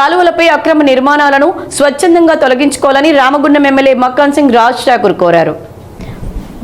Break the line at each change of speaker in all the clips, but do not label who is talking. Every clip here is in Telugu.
కాలువలపై అక్రమ నిర్మాణాలను స్వచ్ఛందంగా తొలగించుకోవాలని రామగుండం ఎమ్మెల్యే మక్కన్ సింగ్ రాజ్ ఠాకూర్ కోరారు.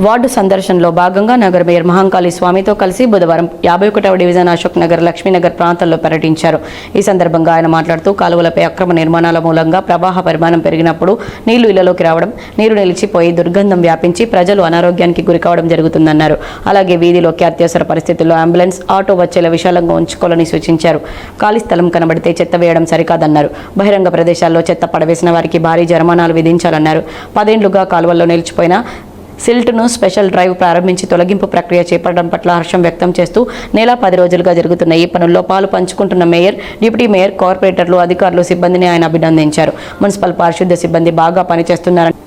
వార్డు సందర్శనలో భాగంగా నగర మేయర్ మహంకాళి స్వామితో కలిసి బుధవారం 51వ డివిజన్ అశోక్ నగర్, లక్ష్మీనగర్ ప్రాంతాల్లో పర్యటించారు. ఈ సందర్భంగా ఆయన మాట్లాడుతూ కాలువలపై అక్రమ నిర్మాణాల మూలంగా ప్రవాహ పరిమాణం పెరిగినప్పుడు నీళ్లు ఇళ్లలోకి రావడం, నీరు నిలిచిపోయి దుర్గంధం వ్యాపించి ప్రజలు అనారోగ్యానికి గురికావడం జరుగుతుందన్నారు. అలాగే వీధిలోకి అత్యవసర పరిస్థితుల్లో అంబులెన్స్, ఆటో వచ్చేలా విశాలంగా ఉంచుకోవాలని సూచించారు. ఖాళీ స్థలం కనబడితే చెత్త వేయడం సరికాదన్నారు. బహిరంగ ప్రదేశాల్లో చెత్త పడవేసిన వారికి భారీ జరిమానాలు విధించాలన్నారు. 10 ఏళ్లుగా కాలువల్లో నిలిచిపోయిన సిల్ట్ను స్పెషల్ డ్రైవ్ ప్రారంభించి తొలగింపు ప్రక్రియ చేపట్టడం పట్ల హర్షం వ్యక్తం చేస్తూ నెల 10 రోజులుగా జరుగుతున్న ఈ పనుల్లో పాలు పంచుకుంటున్న మేయర్, డిప్యూటీ మేయర్, కార్పొరేటర్లు, అధికారులు, సిబ్బందిని ఆయన అభినందించారు. మున్సిపల్ పారిశుద్ధ్య సిబ్బంది బాగా పనిచేస్తున్నారని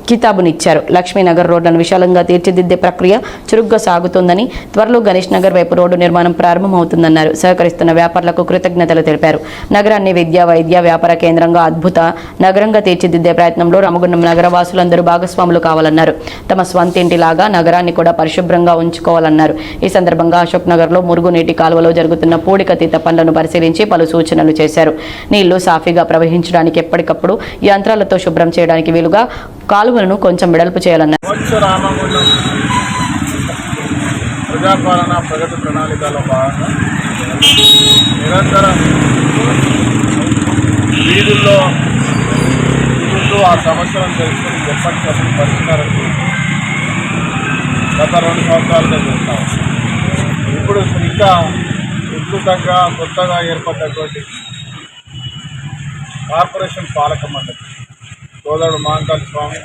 కితాబునిచ్చారు. లక్ష్మీనగర్ రోడ్లను విశాలంగా తీర్చిదిద్దే ప్రక్రియ చురుగ్గా సాగుతోందని, త్వరలో గణేష్ నగర్ వైపు రోడ్డు నిర్మాణం ప్రారంభమవుతుందన్నారు. సహకరిస్తున్న వ్యాపారులకు కృతజ్ఞతలు తెలిపారు. నగరాన్ని విద్యా, వైద్య, వ్యాపార కేంద్రంగా అద్భుత నగరంగా తీర్చిదిద్దే ప్రయత్నంలో రామగుండం నగర వాసులందరూ భాగస్వాములు కావాలన్నారు. తమ స్వంతింటిలాగా నగరాన్ని కూడా పరిశుభ్రంగా ఉంచుకోవాలన్నారు. ఈ సందర్భంగా అశోక్ నగర్లో మురుగునీటి కాలువలో జరుగుతున్న పూడికతీత పనులను పరిశీలించి పలు సూచనలు చేశారు. నీళ్లు సాఫీగా ప్రవహించడానికి ఎప్పటికప్పుడు యంత్రాలతో శుభ్రం చేయడానికి వీలుగా కాలువలను కొంచెం వెడల్పు చేయాలన్నారు.
ప్రజాపాలన ప్రగతి ప్రణాళికలో భాగంగా నిరంతరం వీధుల్లో ఆ సమస్యలను తెలుసుకుని ఎప్పటికప్పుడు పరిష్కారం గత 2 సంవత్సరాలుగా చేస్తాం. ఇప్పుడు ఇంకా విస్తృతంగా కొత్తగా ఏర్పడినటువంటి కార్పొరేషన్ పాలక మండలి సోదరుడు మహంకాళి స్వామి,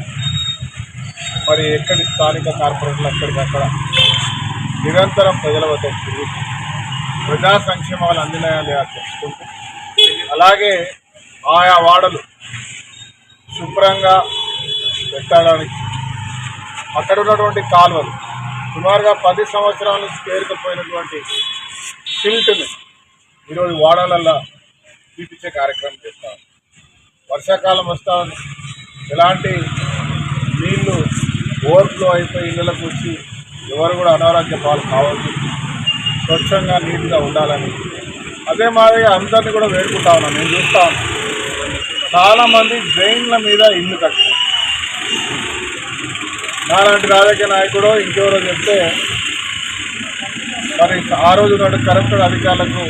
మరి ఎక్కడి స్థానిక కార్పొరేటర్లు అక్కడికక్కడ నిరంతరం ప్రజల వద్ద తిరిగి ప్రజా సంక్షేమాలు అందినాయా తెలుసుకుంటూ, అలాగే ఆయా వాడలు శుభ్రంగా పెట్టడానికి అక్కడ ఉన్నటువంటి కాలువలు సుమారుగా 10 సంవత్సరాల నుంచి పేరుకుపోయినటువంటి సిల్ట్ని ఈరోజు వాడలల్లో తీపిచ్చే కార్యక్రమం చేస్తాం. వర్షాకాలం వస్తూ ఉంది, ఎలాంటి నీళ్లు ఓవర్ఫ్లో అయిపోయి ఇళ్ళకు వచ్చి ఎవరు కూడా అనారోగ్య పాలు కావద్దు, స్వచ్ఛంగా నీట్గా ఉండాలని అదే మాదిరిగా అందరినీ కూడా వేడుకుంటా ఉన్నాను. నేను చూస్తా ఉన్నాను, చాలామంది డ్రైన్ల మీద ఇల్లు కట్టారు. నాలాంటి రాజకీయ నాయకుడు ఇంకెవరో చెప్తే మరి ఆ రోజు నాడు కరప్టెడ్ అధికారులకు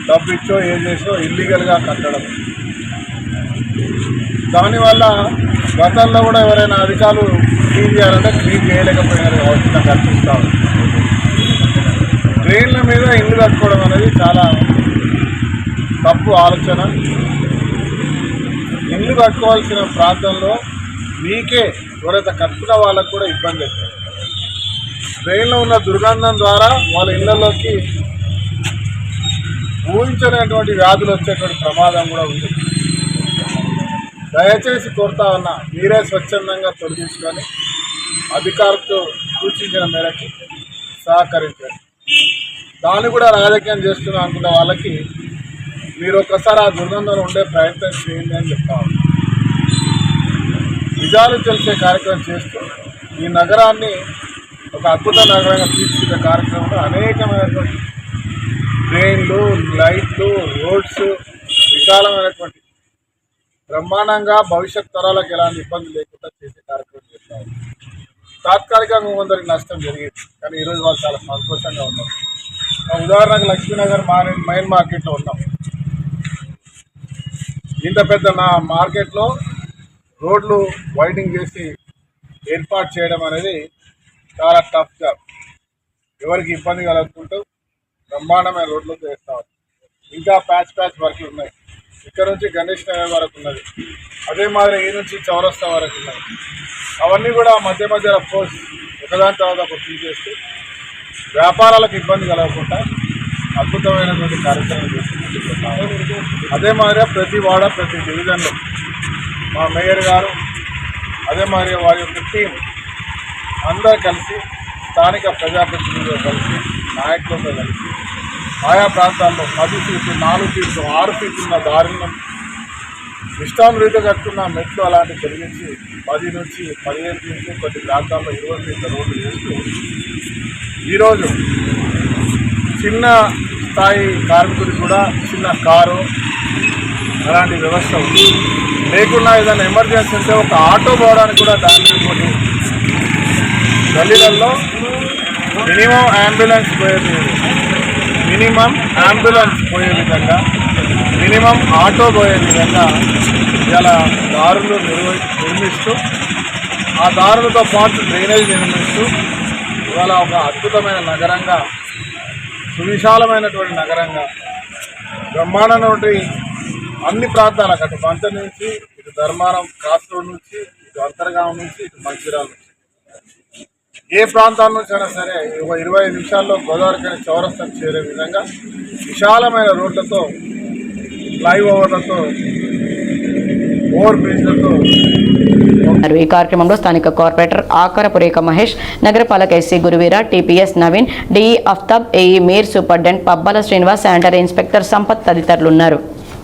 డబ్బు ఇచ్చో ఏం చేసో ఇల్లీగల్గా కట్టడం, దానివల్ల గతంలో కూడా ఎవరైనా అధికారులు క్లీన్ చేయాలంటే క్లీన్ చేయలేకపోయినారు కావచ్చు నాకు అనిపిస్తూ ఉంది. డ్రైన్ల మీద ఇల్లు కట్టుకోవడం అనేది చాలా తప్పు ఆలోచన. ఇల్లు కట్టుకోవాల్సిన ప్రాంతంలో మీకే ఎవరైతే కట్టుకున్న వాళ్ళకు కూడా ఇబ్బంది అవుతుంది. డ్రైన్లో ఉన్న దుర్గంధం ద్వారా వాళ్ళ ఇళ్లలోకి ఊహించలేనటువంటి వ్యాధులు వచ్చేటువంటి ప్రమాదం కూడా ఉంది. దయచేసి కోరుతా ఉన్నా, మీరే స్వచ్ఛందంగా తొలగించుకొని అధికారులతో సూచించిన మేరకు సహకరించండి. దాన్ని కూడా రాజకీయం చేస్తున్నా అనుకున్న వాళ్ళకి మీరు ఒక్కసారి ఆ దుర్గంధంలో ఉండే ప్రయత్నం చేయండి అని చెప్తా ఉన్నాను. నిజాలు తెలిసే కార్యక్రమం చేస్తూ ఈ నగరాన్ని ఒక అద్భుత నగరంగా తీర్చిదిద్దే కార్యక్రమంలో అనేకమైనటువంటి ట్రైన్లు, లైట్లు, రోడ్స్ విశాలమైనటువంటి బ్రహ్మాండంగా భవిష్యత్ తరాలకు ఎలాంటి ఇబ్బంది లేకుండా చేసే కార్యక్రమం చేస్తాం. తాత్కాలికంగా కొందరికి నష్టం జరిగింది, కానీ ఈరోజు వాళ్ళు చాలా సంతోషంగా ఉన్నారు. ఉదాహరణకు లక్ష్మీనగర్ మెయిన్ మార్కెట్లో ఉన్నాం. ఇంత పెద్ద మార్కెట్లో రోడ్లు వైడింగ్ చేసి ఏర్పాటు చేయడం అనేది చాలా టఫ్ జాబ్. ఎవరికి ఇబ్బంది కలుగుతుంటూ బ్రహ్మాండమైన రోడ్లు వేస్తాం. ఇంకా ప్యాచ్ వర్క్లు ఉన్నాయి. ఇక్కడ నుంచి గణేష్ నగర్ వరకు ఉన్నది, అదే మాదిరి ఈ నుంచి చౌరస్తా వరకు ఉన్నది. అవన్నీ కూడా మధ్య పోస్ట్ ఒకదాని తర్వాత ఒకటి తీసేస్తూ వ్యాపారాలకు ఇబ్బంది కలగకుండా అద్భుతమైనటువంటి కార్యక్రమం చేస్తున్నాం. అదే మాదిరిగా ప్రతి వాడ, ప్రతి డివిజన్లో మా మేయర్ గారు, అదే మాదిరిగా వారి యొక్క టీం అందరూ కలిసి స్థానిక ప్రజాప్రతినిధులతో కలిసి, నాయకులతో కలిసి ఆయా ప్రాంతాల్లో 10 ఫీట్లు, 4 ఫీట్లు, 6 ఫీట్లు ఉన్న దారులను ఇష్టానురీతిగా కట్టుకున్న మెట్లు అలాంటివి తొలగించి 10 నుంచి 15 ఫీట్లు, కొన్ని ప్రాంతాల్లో 20 ఫీట్ల రోడ్లు వేస్తూ ఈరోజు చిన్న స్థాయి కార్మికుడికి కూడా చిన్న కారు అలాంటి వ్యవస్థ ఉంది. లేకుండా ఏదైనా ఎమర్జెన్సీ ఉంటే ఒక ఆటో పోవడానికి కూడా దాని కొన్ని గల్లీలలో మినిమం అంబులెన్స్ పోయే విధంగా మినిమం ఆటో పోయే విధంగా ఇలా దారులు నిర్మిస్తూ ఆ దారులతో పాటు డ్రైనేజ్ నిర్మిస్తూ ఇవాళ ఒక అద్భుతమైన నగరంగా సువిశాలమైనటువంటి నగరంగా బ్రహ్మాండమైనటువంటి అన్ని ప్రాంతాలకు అటు పంచ నుంచి ఇటు ధర్మారం క్రాస్ రోడ్ నుంచి ఇటు అంతర్గాం నుంచి ఇటు మంచిర్యాల నుంచి ఏ ప్రాంతాల నుంచి అయినా సరే ఒక 25 నిమిషాల్లో గోదావరికని చౌరస్తాకు చేరే విధంగా విశాలమైన రోడ్లతో ఫ్లైఓవర్లతో ఓవర్ బ్రిడ్జ్లతో.
ఈ కార్యక్రమంలో స్థానిక కార్పొరేటర్ ఆకారపు రేఖ మహేష్, నగరపాలక SC Guruveera, TPS Naveen, DE Aftab, AE Mir, superintendent Pabbala Srinivas, sanitary inspector Sampath తదితరులు ఉన్నారు.